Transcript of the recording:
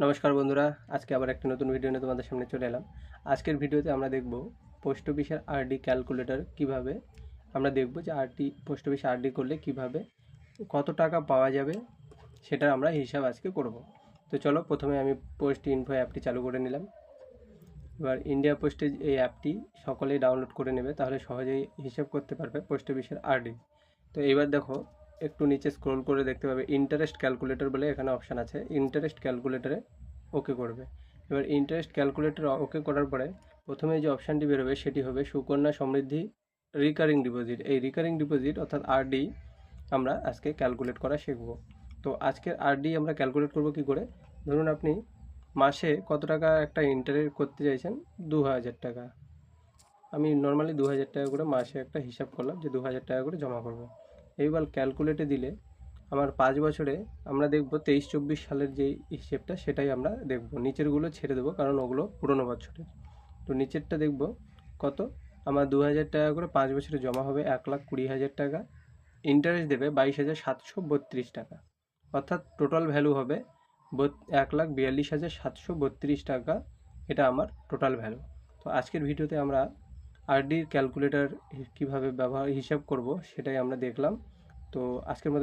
নমস্কার বন্ধুরা, আজকে আবার একটা নতুন ভিডিও নিয়ে তোমাদের সামনে চলে এলাম। আজকের ভিডিওতে আমরা দেখব পোস্ট অফিসের আরডি ক্যালকুলেটর কিভাবে আমরা দেখব যে পোস্ট অফিসে আরডি করলে কিভাবে কত টাকা পাওয়া যাবে সেটার আমরা হিসাব আজকে করব। তো চলো, প্রথমে আমি পোস্ট ইনফো অ্যাপটি চালু করে নিলাম। এবার ইন্ডিয়া পোস্টেজ এই অ্যাপটি সকলেই ডাউনলোড করে নেবে, তাহলে সহজেই হিসাব করতে পারবে পোস্ট অফিসের আরডি। তো এইবার দেখো, একটু নিচে স্ক্রল করে দেখতে পাবে ইন্টারেস্ট ক্যালকুলেটর বলে এখানে অপশান আছে। ইন্টারেস্ট ক্যালকুলেটরে ওকে করবে। এবার ইন্টারেস্ট ক্যালকুলেটর ওকে করার পরে প্রথমে যে অপশানটি বেরোবে সেটি হবে সুকন্যা সমৃদ্ধি রিকারিং ডিপোজিট। এই রিকারিং ডিপোজিট অর্থাৎ আরডি আমরা আজকে ক্যালকুলেট করা শিখব। তো আজকের আরডি আমরা ক্যালকুলেট করব কি করে। ধরুন আপনি মাসে কত টাকা একটা ইন্টারেস্ট করতে চাইছেন, 2000 টাকা। আমি নর্মালি 2000 টাকা করে মাসে একটা হিসাব করলাম যে 2000 টাকা করে জমা করব। এইবার ক্যালকুলেটে দিলে আমার 5 বছরে আমরা দেখব 23-24 সালের যেই হিসেবটা সেটাই আমরা দেখব। নিচেরগুলো ছেড়ে দেবো কারণ ওগুলো পুরনো বছরের। তো নিচেরটা দেখব কত, আমার 2000 টাকা করে 5 বছরে জমা হবে 1,20,000 টাকা। ইন্টারেস্ট দেবে 22,732 টাকা, অর্থাৎ টোটাল ভ্যালু হবে 1,42,732 টাকা। এটা আমার টোটাল ভ্যালু। তো আজকের ভিডিওতে আমরা আরডির ক্যালকুলেটর কীভাবে হিসাব করব সেটাই আমরা দেখলাম। তো আজকের মতো